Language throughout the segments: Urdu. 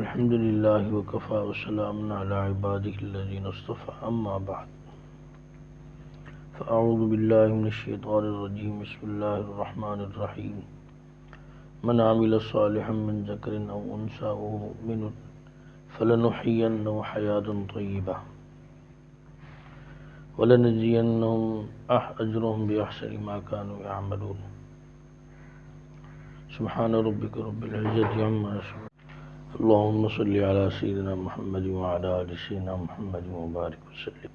الحمد للہ وکفى وسلام علی عبادہ الذین اصطفى اما بعد فاعوذ باللہ من الشیطان الرجیم بسم اللہ الرحمن الرحیم من عمل صالحا من ذکر او انثى وهو مؤمن فلنحيينه حیاة طیبہ ولنجزینهم اجرهم باحسن ما كانوا يعملون سبحان ربک رب العزة عما یصفون اللهم صل علی سیدنا محمد وعلی آل سیدنا محمد مبارک وسلم۔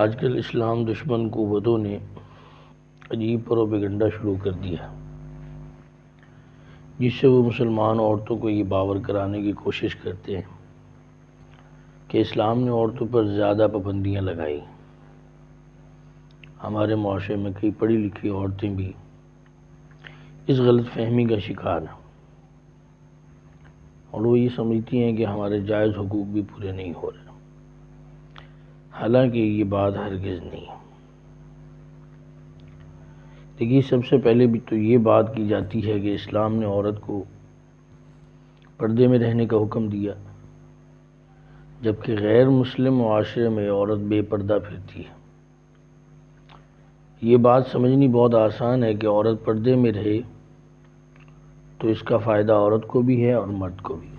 آج کل اسلام دشمن قوتوں نے عجیب پروپیگنڈا شروع کر دیا جس سے وہ مسلمان عورتوں کو یہ باور کرانے کی کوشش کرتے ہیں کہ اسلام نے عورتوں پر زیادہ پابندیاں لگائی۔ ہمارے معاشرے میں کئی پڑھی لکھی عورتیں بھی اس غلط فہمی کا شکار ہیں اور وہ یہ سمجھتی ہیں کہ ہمارے جائز حقوق بھی پورے نہیں ہو رہے، حالانکہ یہ بات ہرگز نہیں۔ دیکھیے، سب سے پہلے بھی تو یہ بات کی جاتی ہے کہ اسلام نے عورت کو پردے میں رہنے کا حکم دیا، جبکہ غیر مسلم معاشرے میں عورت بے پردہ پھرتی ہے۔ یہ بات سمجھنی بہت آسان ہے کہ عورت پردے میں رہے تو اس کا فائدہ عورت کو بھی ہے اور مرد کو بھی۔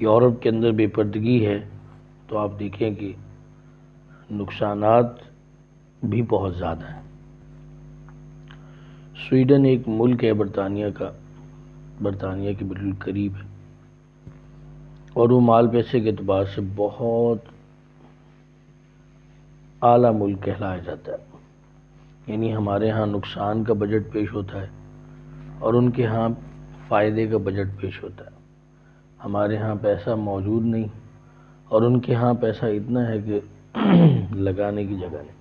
یورپ کے اندر بے پردگی ہے تو آپ دیکھیں کہ نقصانات بھی بہت زیادہ ہیں۔ سویڈن ایک ملک ہے برطانیہ کے بالکل قریب ہے، اور وہ مال پیسے کے اعتبار سے بہت اعلیٰ ملک کہلایا جاتا ہے۔ یعنی ہمارے ہاں نقصان کا بجٹ پیش ہوتا ہے اور ان کے ہاں فائدے کا بجٹ پیش ہوتا ہے۔ ہمارے ہاں پیسہ موجود نہیں اور ان کے ہاں پیسہ اتنا ہے کہ لگانے کی جگہ نہیں۔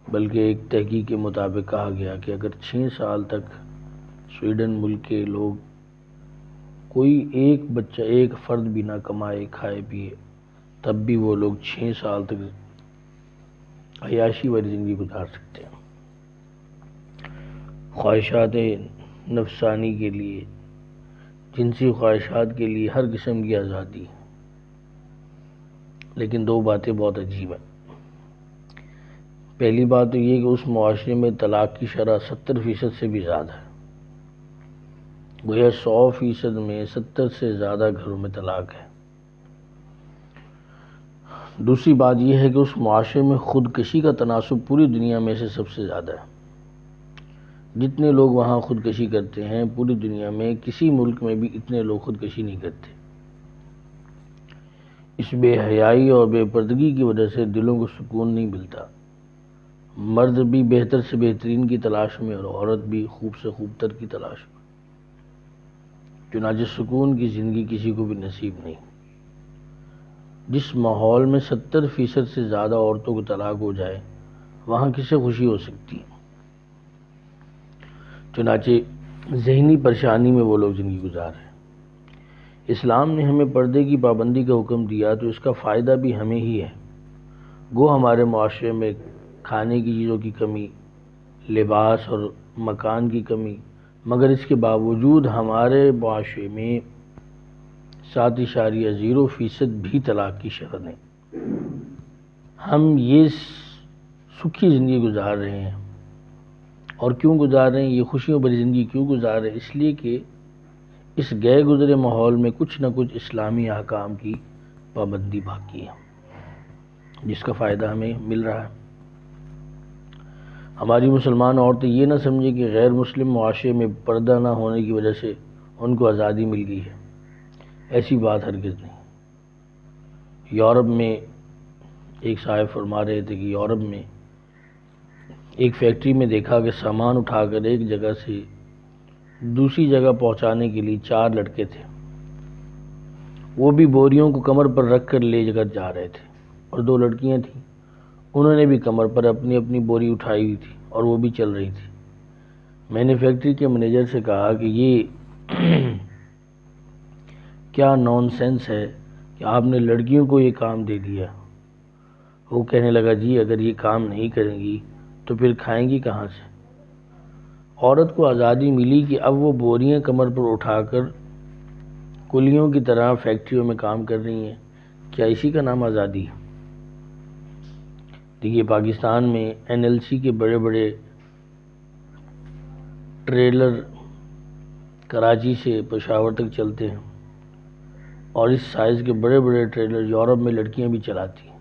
بلکہ ایک تحقیق کے مطابق کہا گیا کہ اگر 6 سال تک سویڈن ملک کے لوگ کوئی ایک فرد بھی نہ کمائے کھائے پیے، تب بھی وہ لوگ 6 سال تک عیاشی والی زندگی گزار سکتے ہیں۔ خواہشات نفسانی کے لیے، جنسی خواہشات کے لیے ہر قسم کی آزادی۔ لیکن 2 باتیں بہت عجیب ہیں۔ پہلی بات تو یہ کہ اس معاشرے میں طلاق کی شرح 70% سے بھی زیادہ ہے۔ گویا 100% میں 70 سے زیادہ گھروں میں طلاق ہے۔ دوسری بات یہ ہے کہ اس معاشرے میں خودکشی کا تناسب پوری دنیا میں سے سب سے زیادہ ہے۔ جتنے لوگ وہاں خودکشی کرتے ہیں پوری دنیا میں کسی ملک میں بھی اتنے لوگ خودکشی نہیں کرتے۔ اس بے حیائی اور بے پردگی کی وجہ سے دلوں کو سکون نہیں ملتا۔ مرد بھی بہتر سے بہترین کی تلاش میں اور عورت بھی خوب سے خوب تر کی تلاش میں، چنانچہ سکون کی زندگی کسی کو بھی نصیب نہیں۔ جس ماحول میں 70% سے زیادہ عورتوں کو طلاق ہو جائے وہاں کسے خوشی ہو سکتی ہے؟ چنانچہ ذہنی پریشانی میں وہ لوگ زندگی گزار رہے ہیں۔ اسلام نے ہمیں پردے کی پابندی کا حکم دیا تو اس کا فائدہ بھی ہمیں ہی ہے۔ گو ہمارے معاشرے میں کھانے کی چیزوں کی کمی، لباس اور مکان کی کمی، مگر اس کے باوجود ہمارے معاشرے میں 7.0% بھی طلاق کی شرح ہے۔ ہم یہ سکھی زندگی گزار رہے ہیں، اور کیوں گزار رہے ہیں؟ یہ خوشیوں بھری زندگی کیوں گزار رہے ہیں؟ اس لیے کہ اس گئے گزرے ماحول میں کچھ نہ کچھ اسلامی احکام کی پابندی باقی ہے، جس کا فائدہ ہمیں مل رہا ہے۔ ہماری مسلمان عورتیں یہ نہ سمجھیں کہ غیر مسلم معاشرے میں پردہ نہ ہونے کی وجہ سے ان کو آزادی مل گئی ہے۔ ایسی بات ہرگز نہیں۔ یورپ میں ایک صاحب فرما رہے تھے کہ یورپ میں ایک فیکٹری میں دیکھا کہ سامان اٹھا کر ایک جگہ سے دوسری جگہ پہنچانے کے لیے 4 لڑکے تھے۔ وہ بھی بوریوں کو کمر پر رکھ کر لے کر جا رہے تھے، اور 2 لڑکیاں تھیں، انہوں نے بھی کمر پر اپنی اپنی بوری اٹھائی ہوئی تھی اور وہ بھی چل رہی تھی۔ میں نے فیکٹری کے مینیجر سے کہا کہ یہ کیا نان سینس ہے کہ آپ نے لڑکیوں کو یہ کام دے دیا۔ وہ کہنے لگا، جی اگر یہ کام نہیں کریں گی تو پھر کھائیں گی کہاں سے؟ عورت کو آزادی ملی کہ اب وہ بوریاں کمر پر اٹھا کر کلیوں کی طرح فیکٹریوں میں کام کر رہی ہیں، کیا اسی کا نام آزادی ہے؟ دیکھیے پاکستان میں NLC کے بڑے بڑے ٹریلر کراچی سے پشاور تک چلتے ہیں، اور اس سائز کے بڑے بڑے ٹریلر یورپ میں لڑکیاں بھی چلاتی ہیں۔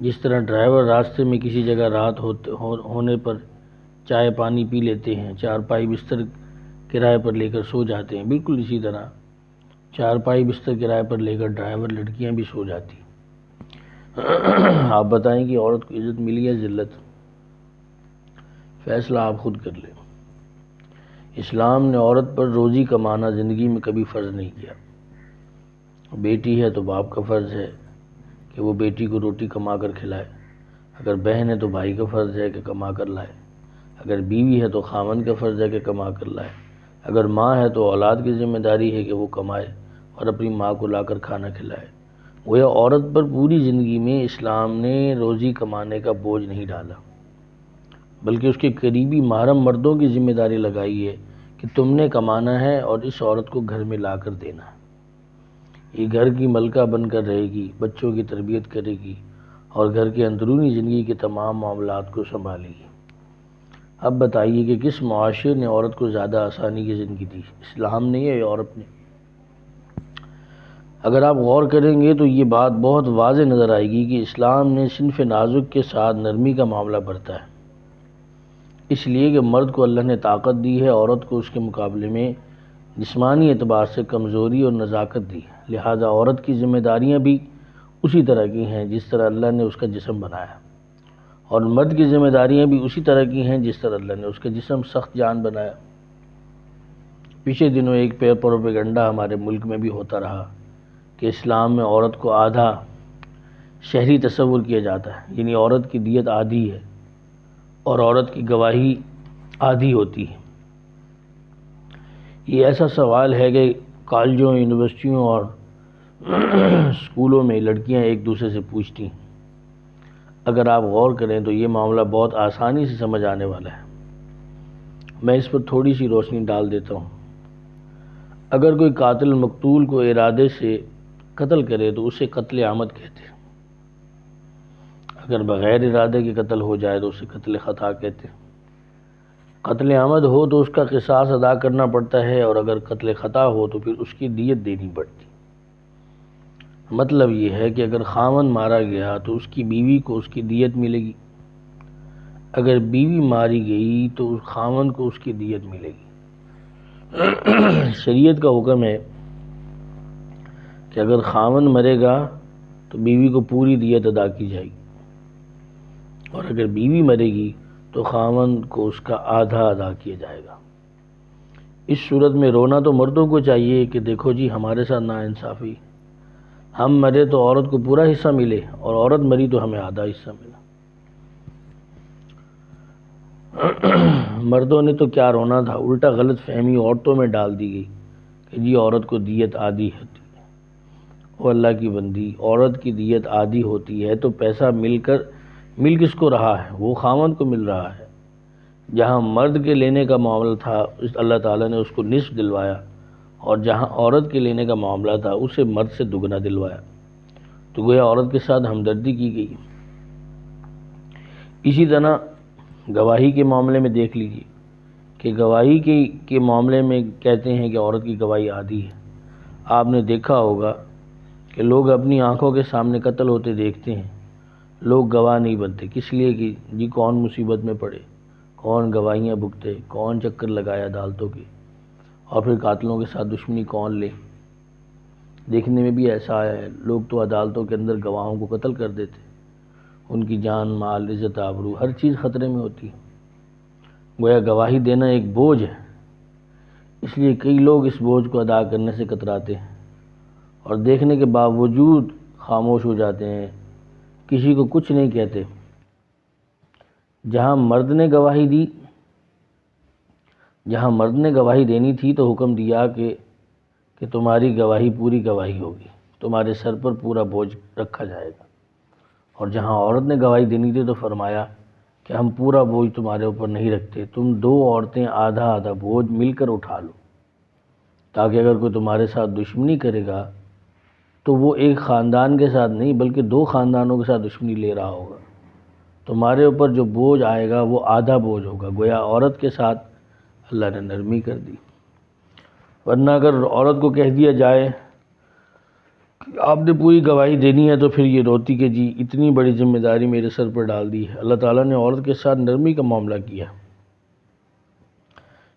جس طرح ڈرائیور راستے میں کسی جگہ رات ہونے پر چائے پانی پی لیتے ہیں، چارپائی بستر کرائے پر لے کر سو جاتے ہیں، بالکل اسی طرح چارپائی بستر کرائے پر لے کر ڈرائیور لڑکیاں بھی سو جاتی ہیں۔ آپ بتائیں کہ عورت کو عزت ملی یا ذلت؟ فیصلہ آپ خود کر لیں۔ اسلام نے عورت پر روزی کمانا زندگی میں کبھی فرض نہیں کیا۔ بیٹی ہے تو باپ کا فرض ہے کہ وہ بیٹی کو روٹی کما کر کھلائے، اگر بہن ہے تو بھائی کا فرض ہے کہ کما کر لائے، اگر بیوی ہے تو خاوند کا فرض ہے کہ کما کر لائے، اگر ماں ہے تو اولاد کی ذمہ داری ہے کہ وہ کمائے اور اپنی ماں کو لا کر کھانا کھلائے۔ گویا عورت پر پوری زندگی میں اسلام نے روزی کمانے کا بوجھ نہیں ڈالا، بلکہ اس کے قریبی محرم مردوں کی ذمہ داری لگائی ہے کہ تم نے کمانا ہے اور اس عورت کو گھر میں لا کر دینا ہے۔ یہ گھر کی ملکہ بن کر رہے گی، بچوں کی تربیت کرے گی اور گھر کے اندرونی زندگی کے تمام معاملات کو سنبھالے گی۔ اب بتائیے کہ کس معاشرے نے عورت کو زیادہ آسانی کی زندگی دی، اسلام نے یا عورت نے؟ اگر آپ غور کریں گے تو یہ بات بہت واضح نظر آئے گی کہ اسلام نے صنف نازک کے ساتھ نرمی کا معاملہ برتا ہے، اس لیے کہ مرد کو اللہ نے طاقت دی ہے، عورت کو اس کے مقابلے میں جسمانی اعتبار سے کمزوری اور نزاکت دی ہے، لہذا عورت کی ذمہ داریاں بھی اسی طرح کی ہیں جس طرح اللہ نے اس کا جسم بنایا، اور مرد کی ذمہ داریاں بھی اسی طرح کی ہیں جس طرح اللہ نے اس کا جسم سخت جان بنایا۔ پچھلے دنوں ایک پروپیگنڈا ہمارے ملک میں بھی ہوتا رہا کہ اسلام میں عورت کو آدھا شہری تصور کیا جاتا ہے، یعنی عورت کی دیت آدھی ہے اور عورت کی گواہی آدھی ہوتی ہے۔ یہ ایسا سوال ہے کہ کالجوں، یونیورسٹیوں اور اسکولوں میں لڑکیاں ایک دوسرے سے پوچھتی ہیں۔ اگر آپ غور کریں تو یہ معاملہ بہت آسانی سے سمجھ آنے والا ہے، میں اس پر تھوڑی سی روشنی ڈال دیتا ہوں۔ اگر کوئی قاتل مقتول کو ارادے سے قتل کرے تو اسے قتل عمد کہتے ہیں، اگر بغیر ارادے کے قتل ہو جائے تو اسے قتل خطا کہتے ہیں۔ قتل عمد ہو تو اس کا قصاص ادا کرنا پڑتا ہے، اور اگر قتل خطا ہو تو پھر اس کی دیت دینی پڑتی۔ مطلب یہ ہے کہ اگر خاوند مارا گیا تو اس کی بیوی کو اس کی دیت ملے گی، اگر بیوی ماری گئی تو خاوند کو اس کی دیت ملے گی۔ شریعت کا حکم ہے کہ اگر خاوند مرے گا تو بیوی کو پوری دیت ادا کی جائے گی، اور اگر بیوی مرے گی تو خاوند کو اس کا آدھا ادا کیا جائے گا۔ اس صورت میں رونا تو مردوں کو چاہیے کہ دیکھو جی ہمارے ساتھ ناانصافی، ہم مرے تو عورت کو پورا حصہ ملے اور عورت مری تو ہمیں آدھا حصہ ملا۔ مردوں نے تو کیا رونا تھا، الٹا غلط فہمی عورتوں میں ڈال دی گئی کہ جی عورت کو دیت آدھی ہوتی ہے۔ وہ اللہ کی بندی، عورت کی دیت آدھی ہوتی ہے تو پیسہ مل کس کو رہا ہے؟ وہ خاوند کو مل رہا ہے۔ جہاں مرد کے لینے کا معاملہ تھا اللہ تعالیٰ نے اس کو نصف دلوایا، اور جہاں عورت کے لینے کا معاملہ تھا اسے مرد سے دگنا دلوایا، تو گویا عورت کے ساتھ ہمدردی کی گئی۔ اسی طرح گواہی کے معاملے میں دیکھ لیجیے کہ گواہی کے معاملے میں کہتے ہیں کہ عورت کی گواہی آدھی ہے۔ آپ نے دیکھا ہوگا کہ لوگ اپنی آنکھوں کے سامنے قتل ہوتے دیکھتے ہیں، لوگ گواہ نہیں بنتے، کس لیے کہ جی کون مصیبت میں پڑے، کون گواہیاں بھگتے، کون چکر لگائے عدالتوں کے، اور پھر قاتلوں کے ساتھ دشمنی کون لے۔ دیکھنے میں بھی ایسا آیا ہے، لوگ تو عدالتوں کے اندر گواہوں کو قتل کر دیتے، ان کی جان مال عزت آبرو ہر چیز خطرے میں ہوتی ہے۔ گویا گواہی دینا ایک بوجھ ہے، اس لیے کئی لوگ اس بوجھ کو ادا کرنے سے کتراتے ہیں اور دیکھنے کے باوجود خاموش ہو جاتے ہیں، کسی کو کچھ نہیں کہتے۔ جہاں مرد نے گواہی دینی تھی تو حکم دیا کہ تمہاری گواہی پوری گواہی ہوگی، تمہارے سر پر پورا بوجھ رکھا جائے گا، اور جہاں عورت نے گواہی دینی تھی تو فرمایا کہ ہم پورا بوجھ تمہارے اوپر نہیں رکھتے، تم دو عورتیں آدھا آدھا بوجھ مل کر اٹھا لو، تاکہ اگر کوئی تمہارے ساتھ دشمنی کرے گا تو وہ ایک خاندان کے ساتھ نہیں بلکہ دو خاندانوں کے ساتھ دشمنی لے رہا ہوگا، تمہارے اوپر جو بوجھ آئے گا وہ آدھا بوجھ ہوگا۔ گویا عورت کے ساتھ اللہ نے نرمی کر دی، ورنہ اگر عورت کو کہہ دیا جائے کہ آپ نے پوری گواہی دینی ہے تو پھر یہ روتی کہ جی اتنی بڑی ذمہ داری میرے سر پر ڈال دی ہے۔ اللہ تعالیٰ نے عورت کے ساتھ نرمی کا معاملہ کیا،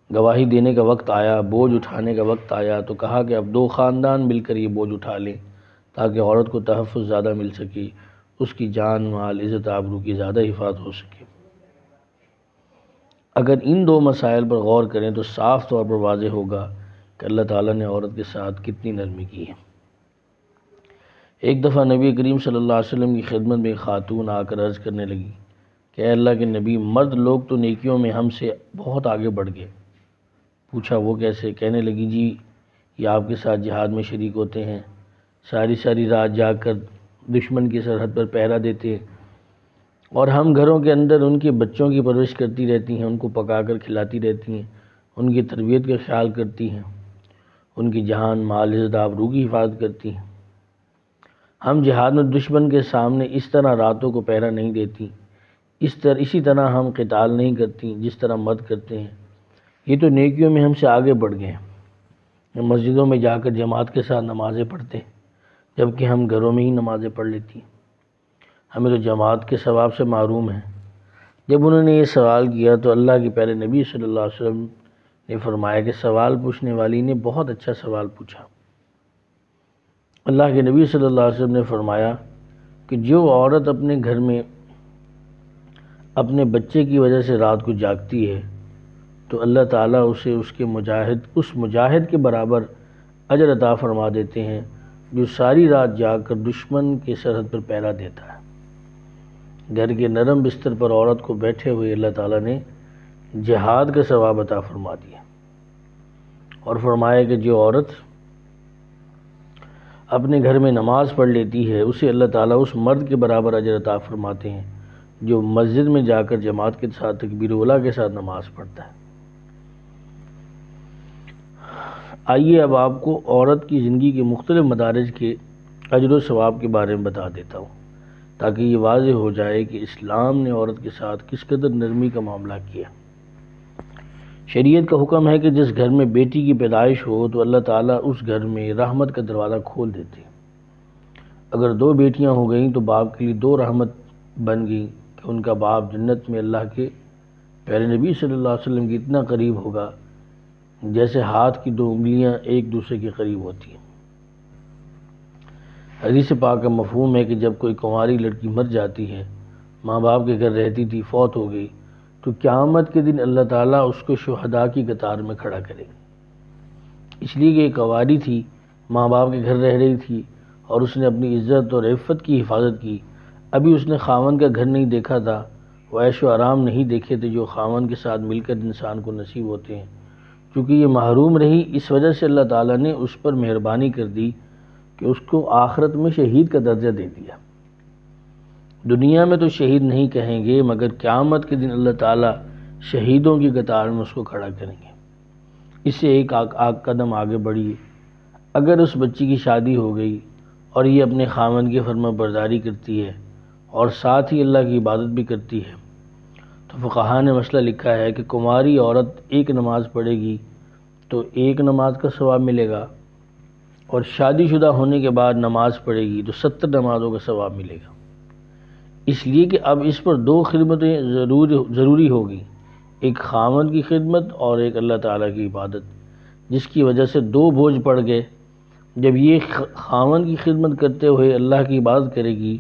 گواہی دینے کا وقت آیا، بوجھ اٹھانے کا وقت آیا تو کہا کہ اب دو خاندان مل کر یہ بوجھ اٹھا لیں تاکہ عورت کو تحفظ زیادہ مل سکے، اس کی جان مال عزت آبرو کی زیادہ حفاظت ہو سکے۔ اگر ان دو مسائل پر غور کریں تو صاف طور پر واضح ہوگا کہ اللہ تعالیٰ نے عورت کے ساتھ کتنی نرمی کی ہے۔ ایک دفعہ نبی کریم صلی اللہ علیہ وسلم کی خدمت میں ایک خاتون آ کر عرض کرنے لگی کہ اے اللہ کے نبی، مرد لوگ تو نیکیوں میں ہم سے بہت آگے بڑھ گئے۔ پوچھا وہ کیسے؟ کہنے لگی جی یہ آپ کے ساتھ جہاد میں شریک ہوتے ہیں، ساری رات جاگ کر دشمن کی سرحد پر پہرا دیتے ہیں، اور ہم گھروں کے اندر ان کے بچوں کی پرورش کرتی رہتی ہیں، ان کو پکا کر کھلاتی رہتی ہیں، ان کی تربیت کا خیال کرتی ہیں، ان کی جان مال عزت آبرو کی حفاظت کرتی ہیں۔ ہم جہاد میں دشمن کے سامنے اس طرح راتوں کو پہرا نہیں دیتی، اسی طرح ہم قتال نہیں کرتی جس طرح مرد کرتے ہیں۔ یہ تو نیکیوں میں ہم سے آگے بڑھ گئے ہیں، مسجدوں میں جا کر جماعت کے ساتھ نمازیں پڑھتے ہیں جبکہ ہم گھروں میں ہی نمازیں پڑھ لیتی ہیں، ہمیں تو جماعت کے ثواب سے محروم ہیں۔ جب انہوں نے یہ سوال کیا تو اللہ کے پیارے نبی صلی اللہ علیہ وسلم نے فرمایا کہ سوال پوچھنے والی نے بہت اچھا سوال پوچھا۔ اللہ کے نبی صلی اللہ علیہ وسلم نے فرمایا کہ جو عورت اپنے گھر میں اپنے بچے کی وجہ سے رات کو جاگتی ہے تو اللہ تعالیٰ اسے اس مجاہد کے برابر اجر عطا فرما دیتے ہیں جو ساری رات جاگ کر دشمن کے سرحد پر پہرا دیتا ہے۔ گھر کے نرم بستر پر عورت کو بیٹھے ہوئے اللہ تعالیٰ نے جہاد کا ثواب عطا فرما دیا، اور فرمایا کہ جو عورت اپنے گھر میں نماز پڑھ لیتی ہے اسے اللہ تعالیٰ اس مرد کے برابر اجر عطا فرماتے ہیں جو مسجد میں جا کر جماعت کے ساتھ تکبیر اولیٰ کے ساتھ نماز پڑھتا ہے۔ آئیے اب آپ کو عورت کی زندگی کے مختلف مدارج کے اجر و ثواب کے بارے میں بتا دیتا ہوں تاکہ یہ واضح ہو جائے کہ اسلام نے عورت کے ساتھ کس قدر نرمی کا معاملہ کیا۔ شریعت کا حکم ہے کہ جس گھر میں بیٹی کی پیدائش ہو تو اللہ تعالیٰ اس گھر میں رحمت کا دروازہ کھول دیتے ہیں۔ اگر دو بیٹیاں ہو گئیں تو باپ کے لیے دو رحمت بن گئی کہ ان کا باپ جنت میں اللہ کے پیارے نبی صلی اللہ علیہ وسلم کے اتنا قریب ہوگا جیسے ہاتھ کی دو انگلیاں ایک دوسرے کے قریب ہوتی ہیں۔ حدیث پاک کا مفہوم ہے کہ جب کوئی کنواری لڑکی مر جاتی ہے، ماں باپ کے گھر رہتی تھی، فوت ہو گئی، تو قیامت کے دن اللہ تعالیٰ اس کو شہداء کی قطار میں کھڑا کرے گا، اس لیے کہ ایک کنواری تھی، ماں باپ کے گھر رہ رہی تھی اور اس نے اپنی عزت اور عفت کی حفاظت کی۔ ابھی اس نے خاوند کا گھر نہیں دیکھا تھا، وہ عیش و آرام نہیں دیکھے تھے جو خاوند کے ساتھ مل کر انسان کو نصیب ہوتے ہیں۔ چونکہ یہ محروم رہی، اس وجہ سے اللہ تعالیٰ نے اس پر مہربانی کر دی کہ اس کو آخرت میں شہید کا درجہ دے دیا۔ دنیا میں تو شہید نہیں کہیں گے مگر قیامت کے دن اللہ تعالیٰ شہیدوں کی قطار میں اس کو کھڑا کریں گے۔ اس سے ایک قدم آگے بڑھیے، اگر اس بچی کی شادی ہو گئی اور یہ اپنے خاوند کی فرما برداری کرتی ہے اور ساتھ ہی اللہ کی عبادت بھی کرتی ہے تو فقہاء نے مسئلہ لکھا ہے کہ کنواری عورت ایک نماز پڑھے گی تو ایک نماز کا ثواب ملے گا، اور شادی شدہ ہونے کے بعد نماز پڑھے گی تو 70 نمازوں کا ثواب ملے گا۔ اس لیے کہ اب اس پر دو خدمتیں ضروری ہوگی، ایک خاوند کی خدمت اور ایک اللہ تعالیٰ کی عبادت، جس کی وجہ سے دو بوجھ پڑ گئے۔ جب یہ خاوند کی خدمت کرتے ہوئے اللہ کی عبادت کرے گی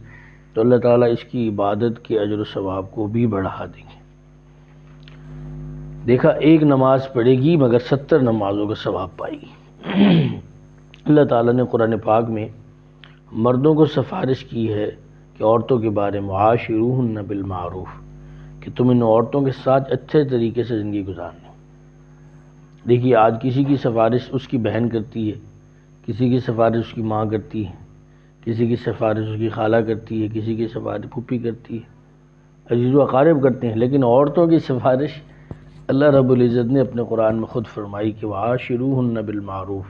تو اللہ تعالیٰ اس کی عبادت کے اجر و ثواب کو بھی بڑھا دیں گے۔ دیکھا، ایک نماز پڑھے گی مگر 70 نمازوں کا ثواب پائے گی۔ اللہ تعالیٰ نے قرآن پاک میں مردوں کو سفارش کی ہے کہ عورتوں کے بارے میں عاشروہن بالمعروف، کہ تم ان عورتوں کے ساتھ اچھے طریقے سے زندگی گزارنا۔ دیکھیے آج کسی کی سفارش اس کی بہن کرتی ہے، کسی کی سفارش اس کی ماں کرتی ہے، کسی کی سفارش اس کی خالہ کرتی ہے، کسی کی سفارش پھوپھی کرتی ہے۔ عزیز و اقارب کرتے ہیں، لیکن عورتوں کی سفارش اللہ رب العزت نے اپنے قرآن میں خود فرمائی کہ وعاشروہن بالمعروف،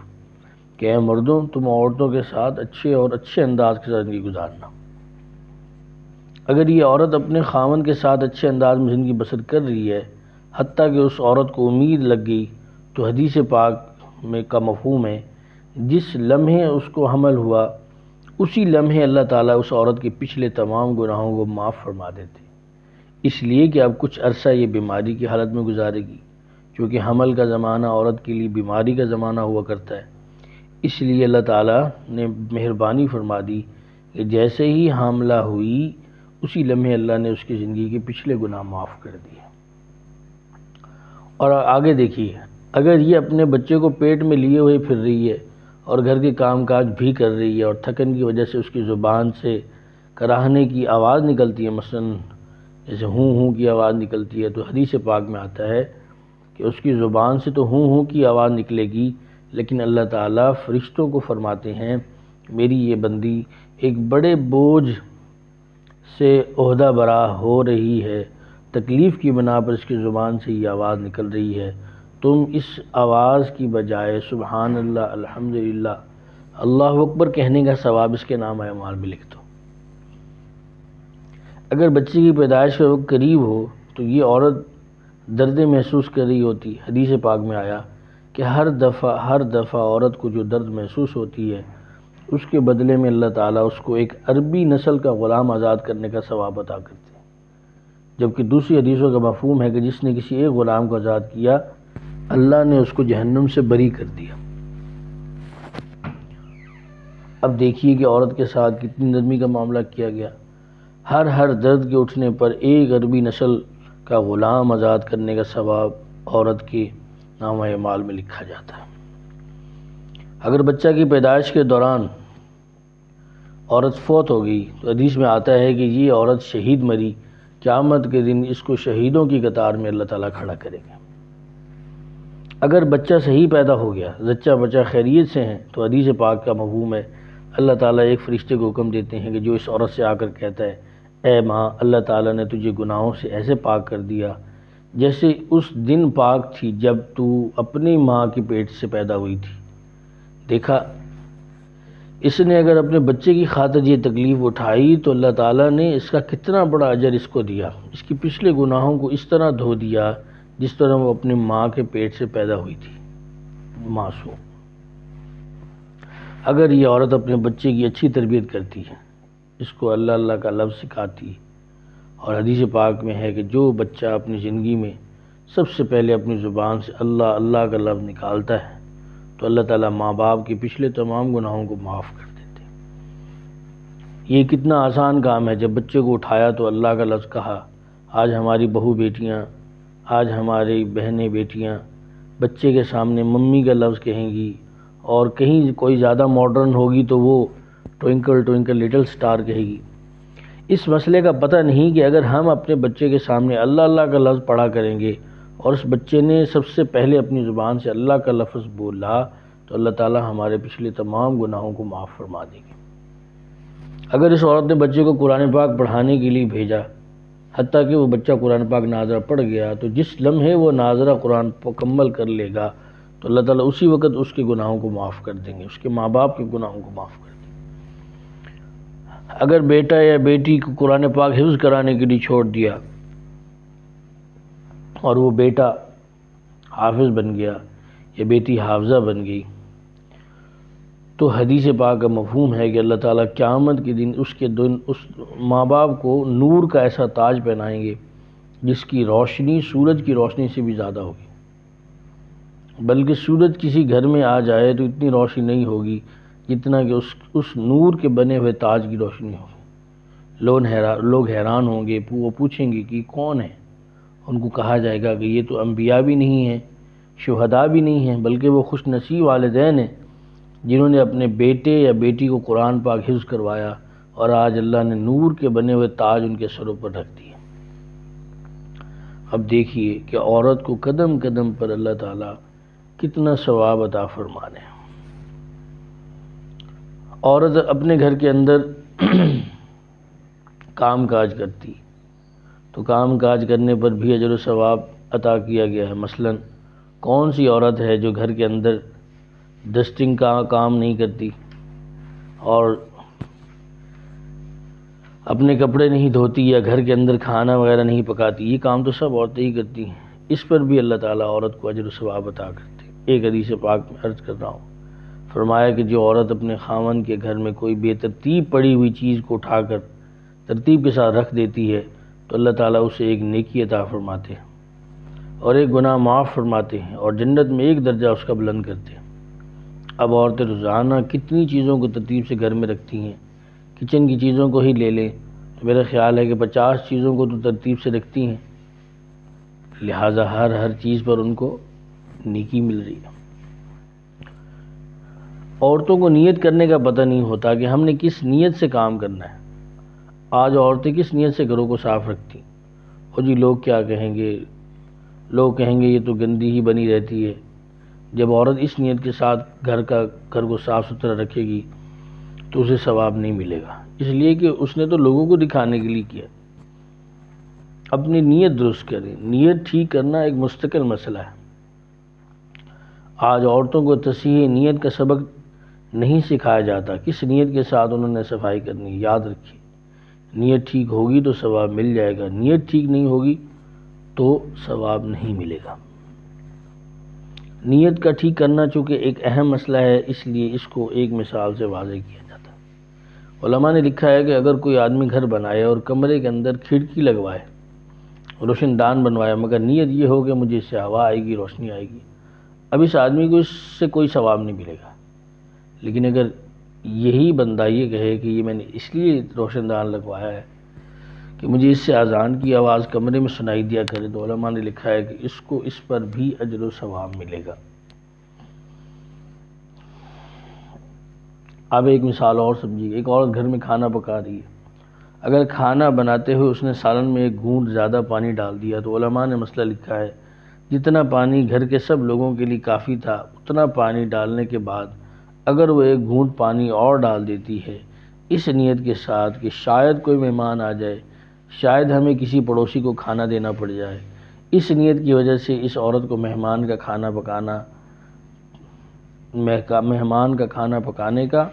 کہ اے مردوں تم عورتوں کے ساتھ اچھے انداز کے ساتھ زندگی گزارنا۔ اگر یہ عورت اپنے خاوند کے ساتھ اچھے انداز میں زندگی بسر کر رہی ہے، حتیٰ کہ اس عورت کو امید لگ گئی، تو حدیث پاک میں کا مفہوم ہے جس لمحے اس کو حمل ہوا اسی لمحے اللہ تعالیٰ اس عورت کے پچھلے تمام گناہوں کو معاف فرما دیتے، اس لیے کہ اب کچھ عرصہ یہ بیماری کی حالت میں گزارے گی، چونکہ حمل کا زمانہ عورت کے لیے بیماری کا زمانہ ہوا کرتا ہے۔ اس لیے اللہ تعالیٰ نے مہربانی فرما دی کہ جیسے ہی حاملہ ہوئی اسی لمحے اللہ نے اس کی زندگی کے پچھلے گناہ معاف کر دیے۔ اور آگے دیکھیے، اگر یہ اپنے بچے کو پیٹ میں لیے ہوئے پھر رہی ہے اور گھر کے کام کاج بھی کر رہی ہے اور تھکن کی وجہ سے اس کی زبان سے کراہنے کی آواز نکلتی ہے، مثلا جیسے ہوں کی آواز نکلتی ہے، تو حدیث پاک میں آتا ہے کہ اس کی زبان سے تو ہوں کی آواز نکلے گی، لیکن اللہ تعالیٰ فرشتوں کو فرماتے ہیں میری یہ بندی ایک بڑے بوجھ سے عہدہ برا ہو رہی ہے، تکلیف کی بنا پر اس کی زبان سے یہ آواز نکل رہی ہے، تم اس آواز کی بجائے سبحان اللہ، الحمدللہ، اللہ اکبر کہنے کا ثواب اس کے نام اعمال میں لکھ دو۔ اگر بچے کی پیدائش کا وقت قریب ہو تو یہ عورت درد محسوس کر رہی ہوتی، حدیث پاک میں آیا کہ ہر دفعہ عورت کو جو درد محسوس ہوتی ہے اس کے بدلے میں اللہ تعالیٰ اس کو ایک عربی نسل کا غلام آزاد کرنے کا ثواب عطا کرتے ہیں، جبکہ دوسری حدیثوں کا مفہوم ہے کہ جس نے کسی ایک غلام کو آزاد کیا اللہ نے اس کو جہنم سے بری کر دیا۔ اب دیکھیے کہ عورت کے ساتھ کتنی نرمی کا معاملہ کیا گیا، ہر درد کے اٹھنے پر ایک عربی نسل کا غلام آزاد کرنے کا ثواب عورت کے نامہ اعمال میں لکھا جاتا ہے۔ اگر بچہ کی پیدائش کے دوران عورت فوت ہو گئی تو حدیث میں آتا ہے کہ یہ عورت شہید مری، قیامت کے دن اس کو شہیدوں کی قطار میں اللہ تعالیٰ کھڑا کرے گا۔ اگر بچہ صحیح پیدا ہو گیا، زچہ بچہ خیریت سے ہیں، تو حدیث پاک کا مفہوم ہے اللہ تعالیٰ ایک فرشتے کو حکم دیتے ہیں کہ جو اس عورت سے آ کر کہتا ہے اے ماں، اللہ تعالیٰ نے تجھے گناہوں سے ایسے پاک کر دیا جیسے اس دن پاک تھی جب تو اپنی ماں کے پیٹ سے پیدا ہوئی تھی۔ دیکھا، اس نے اگر اپنے بچے کی خاطر یہ تکلیف اٹھائی تو اللہ تعالیٰ نے اس کا کتنا بڑا اجر اس کو دیا، اس کی پچھلے گناہوں کو اس طرح دھو دیا جس طرح وہ اپنی ماں کے پیٹ سے پیدا ہوئی تھی معصوم۔ اگر یہ عورت اپنے بچے کی اچھی تربیت کرتی ہے، اس کو اللہ اللہ کا لفظ سکھاتی، اور حدیث پاک میں ہے کہ جو بچہ اپنی زندگی میں سب سے پہلے اپنی زبان سے اللہ اللہ کا لفظ نکالتا ہے تو اللہ تعالیٰ ماں باپ کے پچھلے تمام گناہوں کو معاف کر دیتے ہیں۔ یہ کتنا آسان کام ہے، جب بچے کو اٹھایا تو اللہ کا لفظ کہا۔ آج ہماری بہو بیٹیاں، آج ہماری بہنیں بیٹیاں بچے کے سامنے ممی کا لفظ کہیں گی، اور کہیں کوئی زیادہ ماڈرن ہوگی تو وہ ٹوئنکل ٹوئنکل لٹل سٹار کہے گی۔ اس مسئلے کا پتہ نہیں کہ اگر ہم اپنے بچے کے سامنے اللہ اللہ کا لفظ پڑھا کریں گے اور اس بچے نے سب سے پہلے اپنی زبان سے اللہ کا لفظ بولا تو اللہ تعالیٰ ہمارے پچھلے تمام گناہوں کو معاف فرما دے گی۔ اگر اس عورت نے بچے کو قرآن پاک پڑھانے کے لیے بھیجا، حتیٰ کہ وہ بچہ قرآن پاک ناظرہ پڑھ گیا، تو جس لمحے وہ ناظرہ قرآن مکمل کر لے گا تو اللہ تعالیٰ اسی وقت اس کے گناہوں کو معاف کر دیں گے، اس کے ماں باپ کے گناہوں کو معاف کر دیں گے۔ اگر بیٹا یا بیٹی کو قرآن پاک حفظ کرانے کے لیے چھوڑ دیا اور وہ بیٹا حافظ بن گیا یا بیٹی حافظہ بن گئی، تو حدیث پاک کا مفہوم ہے کہ اللہ تعالیٰ قیامت کے دن اس ماں باپ کو نور کا ایسا تاج پہنائیں گے جس کی روشنی سورج کی روشنی سے بھی زیادہ ہوگی، بلکہ سورج کسی گھر میں آ جائے تو اتنی روشنی نہیں ہوگی جتنا کہ اس نور کے بنے ہوئے تاج کی روشنی ہوگی۔ لوگ حیران ہوں گے، وہ پوچھیں گے کہ کون ہے؟ ان کو کہا جائے گا کہ یہ تو انبیاء بھی نہیں ہیں، شہداء بھی نہیں ہیں، بلکہ وہ خوش نصیب والدین ہیں جنہوں نے اپنے بیٹے یا بیٹی کو قرآن پاک حفظ کروایا اور آج اللہ نے نور کے بنے ہوئے تاج ان کے سروں پر رکھ دیے۔ اب دیکھیے کہ عورت کو قدم قدم پر اللہ تعالیٰ کتنا ثواب عطا فرمانے۔ عورت اپنے گھر کے اندر کام کاج کرتی، تو کام کاج کرنے پر بھی اجر و ثواب عطا کیا گیا ہے۔ مثلا کون سی عورت ہے جو گھر کے اندر ڈسٹنگ کا کام نہیں کرتی اور اپنے کپڑے نہیں دھوتی یا گھر کے اندر کھانا وغیرہ نہیں پکاتی؟ یہ کام تو سب عورتیں ہی کرتی ہیں، اس پر بھی اللہ تعالیٰ عورت کو اجر و ثواب عطا کرتے ہیں۔ ایک حدیث پاک میں عرض کر رہا ہوں، فرمایا کہ جو عورت اپنے خاوند کے گھر میں کوئی بے ترتیب پڑی ہوئی چیز کو اٹھا کر ترتیب کے ساتھ رکھ دیتی ہے تو اللہ تعالیٰ اسے ایک نیکی عطا فرماتے ہیں اور ایک گناہ معاف فرماتے ہیں اور جنت میں ایک درجہ اس کا بلند کرتے ہیں۔ اب عورتیں روزانہ کتنی چیزوں کو ترتیب سے گھر میں رکھتی ہیں، کچن کی چیزوں کو ہی لے لیں تو میرا خیال ہے کہ 50 چیزوں کو تو ترتیب سے رکھتی ہیں، لہٰذا ہر چیز پر ان کو نیکی مل رہی ہے۔ عورتوں کو نیت کرنے کا پتہ نہیں ہوتا کہ ہم نے کس نیت سے کام کرنا ہے۔ آج عورتیں کس نیت سے گھروں کو صاف رکھتی، اور جی لوگ کیا کہیں گے، لوگ کہیں گے یہ تو گندی ہی بنی رہتی ہے۔ جب عورت اس نیت کے ساتھ گھر کو صاف ستھرا رکھے گی تو اسے ثواب نہیں ملے گا، اس لیے کہ اس نے تو لوگوں کو دکھانے کے لیے کیا۔ اپنی نیت درست کریں، نیت ٹھیک کرنا ایک مستقل مسئلہ ہے۔ آج عورتوں کو تصحیح نیت کا سبق نہیں سکھایا جاتا، کس نیت کے ساتھ انہوں نے صفائی کرنی ہے۔ یاد رکھیے، نیت ٹھیک ہوگی تو ثواب مل جائے گا، نیت ٹھیک نہیں ہوگی تو ثواب نہیں ملے گا۔ نیت کا ٹھیک کرنا چونکہ ایک اہم مسئلہ ہے، اس لیے اس کو ایک مثال سے واضح کیا جاتا ہے۔ علماء نے لکھا ہے کہ اگر کوئی آدمی گھر بنائے اور کمرے کے اندر کھڑکی لگوائے، روشن دان بنوایا، مگر نیت یہ ہو کہ مجھے اس سے ہوا آئے گی، روشنی آئے گی، اب اس آدمی کو اس سے کوئی ثواب نہیں ملے گا۔ لیکن اگر یہی بندہ یہ کہے کہ یہ میں نے اس لیے روشن دان لگوایا ہے کہ مجھے اس سے اذان کی آواز کمرے میں سنائی دیا کرے، تو علماء نے لکھا ہے کہ اس کو اس پر بھی اجر و ثواب ملے گا۔ اب ایک مثال اور سمجھیے، ایک عورت گھر میں کھانا پکا رہی ہے، اگر کھانا بناتے ہوئے اس نے سالن میں ایک گھونٹ زیادہ پانی ڈال دیا تو علماء نے مسئلہ لکھا ہے جتنا پانی گھر کے سب لوگوں کے لیے کافی تھا، اتنا پانی ڈالنے کے بعد اگر وہ ایک گھونٹ پانی اور ڈال دیتی ہے اس نیت کے ساتھ کہ شاید کوئی مہمان آ جائے، شاید ہمیں کسی پڑوسی کو کھانا دینا پڑ جائے، اس نیت کی وجہ سے اس عورت کو مہمان کا کھانا پکانے کا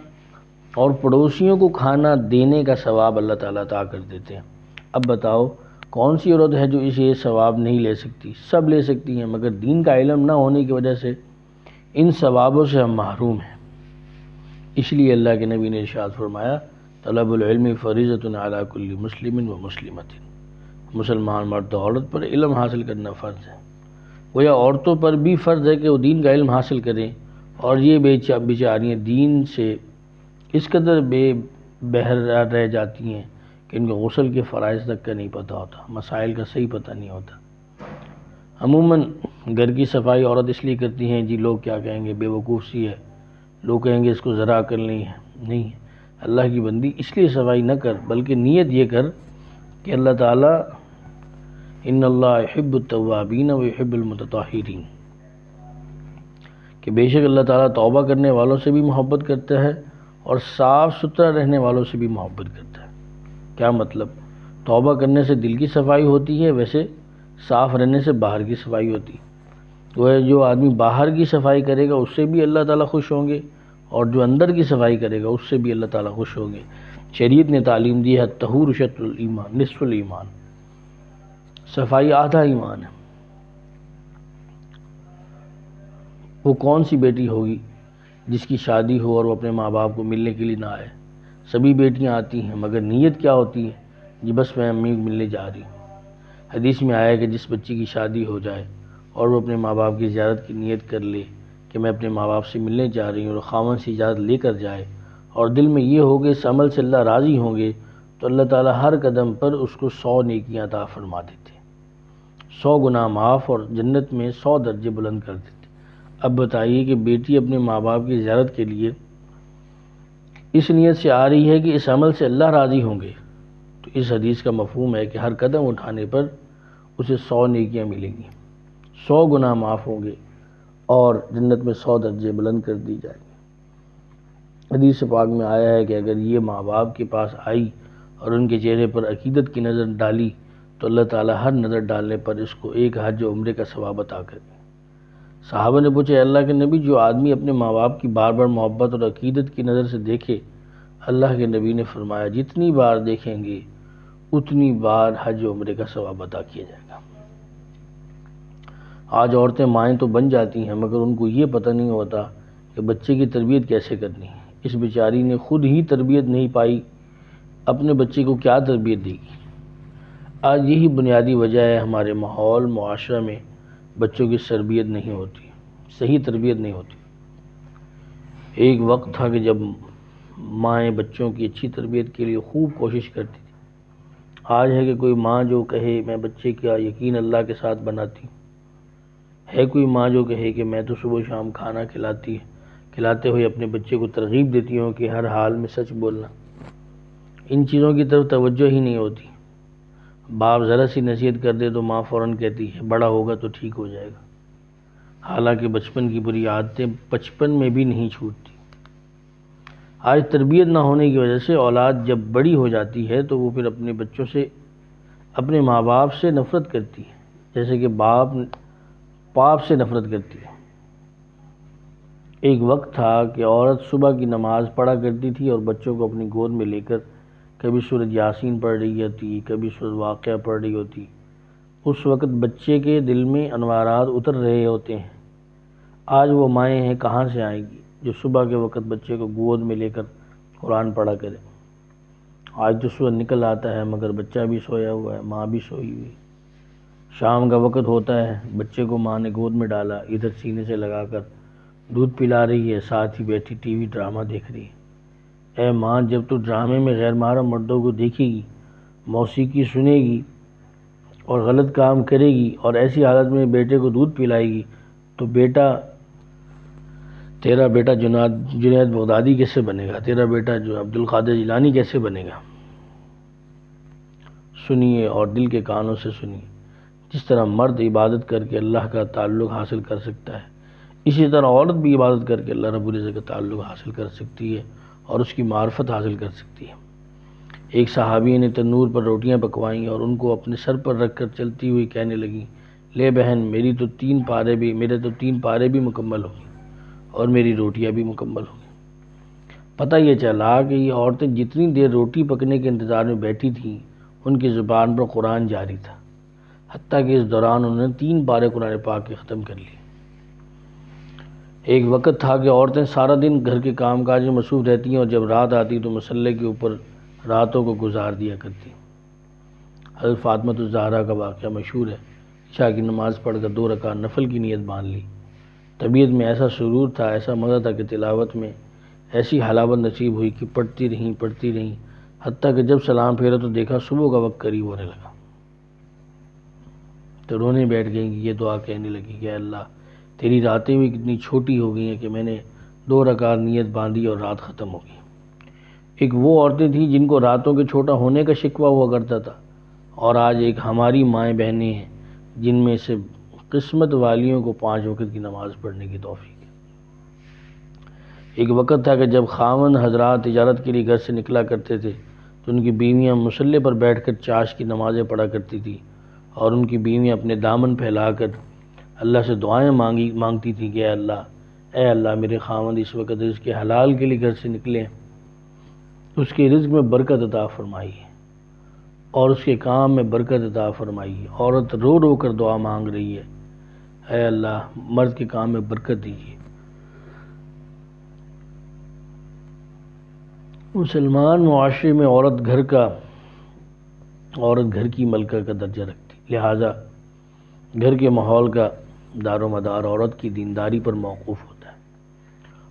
اور پڑوسیوں کو کھانا دینے کا ثواب اللہ تعالیٰ عطا کر دیتے ہیں۔ اب بتاؤ کون سی عورت ہے جو اسے ثواب نہیں لے سکتی؟ سب لے سکتی ہیں، مگر دین کا علم نہ ہونے کی وجہ سے ان ثوابوں سے ہم محروم ہیں۔ اس لیے اللہ کے نبی نے ارشاد فرمایا، طلب العلم فریضۃ علی کل مسلم و مسلمۃ، مسلمان مرد و عورت پر علم حاصل کرنا فرض ہے۔ گویا عورتوں پر بھی فرض ہے کہ وہ دین کا علم حاصل کریں، اور یہ بیچاریاں دین سے اس قدر بے بہر رہ جاتی ہیں کہ ان کو غسل کے فرائض تک کا نہیں پتہ ہوتا، مسائل کا صحیح پتہ نہیں ہوتا۔ عموماً گھر کی صفائی عورت اس لیے کرتی ہیں، جی لوگ کیا کہیں گے، بے وقوف سی ہے، لوگ کہیں گے اس کو ذرا عقل نہیں ہے۔ اللہ کی بندی اس لیے صفائی نہ کر، بلکہ نیت یہ کر کہ اللہ تعالیٰ ان اللہ یحب التوابین و یحب المتطہرین، کہ بے شک اللہ تعالیٰ توبہ کرنے والوں سے بھی محبت کرتا ہے اور صاف ستھرا رہنے والوں سے بھی محبت کرتا ہے۔ کیا مطلب؟ توبہ کرنے سے دل کی صفائی ہوتی ہے، ویسے صاف رہنے سے باہر کی صفائی ہوتی ہے۔ وہ جو آدمی باہر کی صفائی کرے گا اس سے بھی اللہ تعالیٰ خوش ہوں گے، اور جو اندر کی صفائی کرے گا اس سے بھی اللہ تعالیٰ خوش ہوں گے۔ شریعت نے تعلیم دی ہے طہور شطر الایمان نصف الایمان، صفائی آدھا ایمان ہے۔ وہ کون سی بیٹی ہوگی جس کی شادی ہو اور وہ اپنے ماں باپ کو ملنے کے لیے نہ آئے؟ سبھی بیٹیاں آتی ہیں، مگر نیت کیا ہوتی ہے؟ جی بس میں امی کو ملنے جا رہی ہوں۔ حدیث میں آیا ہے کہ جس بچی کی شادی ہو جائے اور وہ اپنے ماں باپ کی زیارت کی نیت کر لے کہ میں اپنے ماں باپ سے ملنے جا رہی ہوں، اور خاوند سے اجازت لے کر جائے، اور دل میں یہ ہو کہ اس عمل سے اللہ راضی ہوں گے، تو اللہ تعالیٰ ہر قدم پر اس کو 100 نیکیاں عطا فرما دیتے، 100 گناہ معاف اور جنت میں 100 درجے بلند کر دیتے۔ اب بتائیے کہ بیٹی اپنے ماں باپ کی زیارت کے لیے اس نیت سے آ رہی ہے کہ اس عمل سے اللہ راضی ہوں گے، تو اس حدیث کا مفہوم ہے کہ ہر قدم اٹھانے پر اسے 100 نیکیاں ملیں گی، 100 گناہ معاف ہوں گے اور جنت میں 100 درجے بلند کر دی جائیں گے۔ حدیث پاک میں آیا ہے کہ اگر یہ ماں باپ کے پاس آئی اور ان کے چہرے پر عقیدت کی نظر ڈالی تو اللہ تعالیٰ ہر نظر ڈالنے پر اس کو ایک حج و عمرے کا ثواب عطا کرے۔ صحابہ نے پوچھا، اللہ کے نبی، جو آدمی اپنے ماں باپ کی بار بار محبت اور عقیدت کی نظر سے دیکھے، اللہ کے نبی نے فرمایا جتنی بار دیکھیں گے اتنی بار حج و عمرے کا ثواب عطا کیا جائے گا۔ آج عورتیں مائیں تو بن جاتی ہیں مگر ان کو یہ پتہ نہیں ہوتا کہ بچے کی تربیت کیسے کرنی ہے۔ اس بیچاری نے خود ہی تربیت نہیں پائی، اپنے بچے کو کیا تربیت دے گی؟ آج یہی بنیادی وجہ ہے ہمارے ماحول معاشرہ میں بچوں کی تربیت نہیں ہوتی، صحیح تربیت نہیں ہوتی۔ ایک وقت تھا کہ جب مائیں بچوں کی اچھی تربیت کے لیے خوب کوشش کرتی تھی۔ آج ہے کہ کوئی ماں جو کہے میں بچے کا یقین اللہ کے ساتھ بناتی ہوں، ہے کوئی ماں جو کہے کہ میں تو صبح شام کھانا کھلاتے ہوئے اپنے بچے کو ترغیب دیتی ہوں کہ ہر حال میں سچ بولنا۔ ان چیزوں کی طرف توجہ ہی نہیں ہوتی۔ باپ ذرا سی نصیحت کر دے تو ماں فوراً کہتی ہے بڑا ہوگا تو ٹھیک ہو جائے گا، حالانکہ بچپن کی بری عادتیں بچپن میں بھی نہیں چھوٹتی۔ آج تربیت نہ ہونے کی وجہ سے اولاد جب بڑی ہو جاتی ہے تو وہ پھر اپنے بچوں سے، اپنے ماں باپ سے نفرت کرتی ہے، جیسے کہ باپ سے نفرت کرتی ہے۔ ایک وقت تھا کہ عورت صبح کی نماز پڑھا کرتی تھی اور بچوں کو اپنی گود میں لے کر کبھی سورۃ یاسین پڑھ رہی ہوتی، کبھی سورۃ واقعہ پڑھ رہی ہوتی۔ اس وقت بچے کے دل میں انوارات اتر رہے ہوتے ہیں۔ آج وہ مائیں ہیں کہاں سے آئیں گی جو صبح کے وقت بچے کو گود میں لے کر قرآن پڑھا کرے؟ آج تو سورج نکل آتا ہے مگر بچہ بھی سویا ہوا ہے، ماں بھی سوئی ہوئی۔ شام کا وقت ہوتا ہے، بچے کو ماں نے گود میں ڈالا، ادھر سینے سے لگا کر دودھ پلا رہی ہے، ساتھ ہی بیٹھی ٹی وی ڈرامہ دیکھ رہی ہے۔ اے ماں، جب تو ڈرامے میں غیر محرم مردوں کو دیکھے گی، موسیقی سنے گی اور غلط کام کرے گی اور ایسی حالت میں بیٹے کو دودھ پلائے گی تو تیرا بیٹا جنید بغدادی کیسے بنے گا؟ تیرا بیٹا جو عبد القادر جیلانی کیسے بنے گا؟ سنیے اور دل کے کانوں سے سنیے، جس طرح مرد عبادت کر کے اللہ کا تعلق حاصل کر سکتا ہے، اسی طرح عورت بھی عبادت کر کے اللہ رب العزت کا تعلق حاصل کر سکتی ہے اور اس کی معرفت حاصل کر سکتی ہے۔ ایک صحابی نے تنور پر روٹیاں پکوائیں اور ان کو اپنے سر پر رکھ کر چلتی ہوئی کہنے لگیں، لے بہن، میرے تو 3 پارے بھی مکمل ہو گئے اور میری روٹیاں بھی مکمل ہو گئی۔ پتہ یہ چلا کہ یہ عورتیں جتنی دیر روٹی پکنے کے انتظار میں بیٹھی تھیں ان کی زبان پر قرآن جاری تھا، حتیٰ کہ اس دوران انہوں نے 3 پارے قرآن پاک کے ختم کر لیے۔ ایک وقت تھا کہ عورتیں سارا دن گھر کے کام کاج میں مصروف رہتی ہیں اور جب رات آتی تو مسلح کے اوپر راتوں کو گزار دیا کرتی۔ حضرت فاطمہ الزہرا کا واقعہ مشہور ہے، عشاء کی نماز پڑھ کر 2 رکعت نفل کی نیت باندھ لی۔ طبیعت میں ایسا سرور تھا، ایسا مزہ تھا کہ تلاوت میں ایسی حلاوت نصیب ہوئی کہ پڑھتی رہیں، حتیٰ کہ جب سلام پھیرا تو دیکھا صبح کا وقت قریب ہونے لگا تو رونے بیٹھ گئیں کہ یہ دعا کہنے لگی کہ اے اللہ، تیری راتیں بھی کتنی چھوٹی ہو گئی ہیں کہ میں نے 2 رکعت نیت باندھی اور رات ختم ہو گئی۔ ایک وہ عورتیں تھیں جن کو راتوں کے چھوٹا ہونے کا شکوہ ہوا کرتا تھا، اور آج ایک ہماری مائیں بہنیں ہیں جن میں سے قسمت والیوں کو 5 وقت کی نماز پڑھنے کی توفیق ہے۔ ایک وقت تھا کہ جب خاوند حضرات تجارت کے لیے گھر سے نکلا کرتے تھے تو ان کی بیویاں مصلے پر بیٹھ کر چاش کی نمازیں پڑھا کرتی تھیں اور ان کی بیویاں اپنے دامن پھیلا کر اللہ سے دعائیں مانگتی تھیں کہ اے اللہ میرے خاوند اس وقت رزق کے حلال کے لیے گھر سے نکلے ہیں، اس کے رزق میں برکت عطا فرمائیے اور اس کے کام میں برکت عطا فرمائیے۔ عورت رو رو کر دعا مانگ رہی ہے، اے اللہ مرد کے کام میں برکت دیجیے۔ مسلمان معاشرے میں عورت گھر کی ملکہ کا درجہ رکھتی، لہٰذا گھر کے ماحول کا دار و مدار عورت کی دینداری پر موقوف ہوتا ہے۔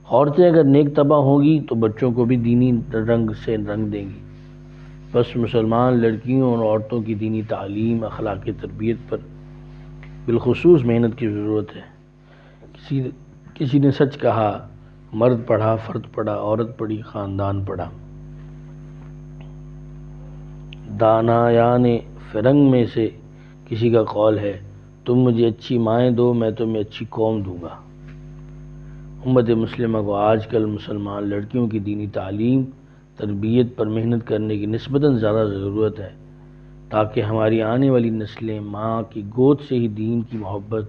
عورتیں اگر نیک طبع ہوں گی تو بچوں کو بھی دینی رنگ سے رنگ دیں گی۔ بس مسلمان لڑکیوں اور عورتوں کی دینی تعلیم، اخلاقی تربیت پر بالخصوص محنت کی ضرورت ہے۔ کسی نے سچ کہا، مرد پڑھا فرد پڑھا، عورت پڑھی خاندان پڑھا۔ دانایان فرنگ میں سے کسی کا قول ہے، تم مجھے اچھی مائیں دو میں تمہیں اچھی قوم دوں گا۔ امت مسلمہ کو آج کل مسلمان لڑکیوں کی دینی تعلیم تربیت پر محنت کرنے کی نسبتاً زیادہ ضرورت ہے، تاکہ ہماری آنے والی نسلیں ماں کی گود سے ہی دین کی محبت،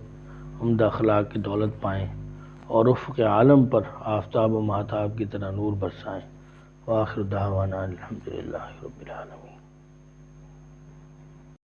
عمدہ اخلاق کی دولت پائیں اور افق عالم پر آفتاب و ماہتاب کی طرح نور برسائیں۔ وآخر دعوانا الحمدللہ رب العالمین۔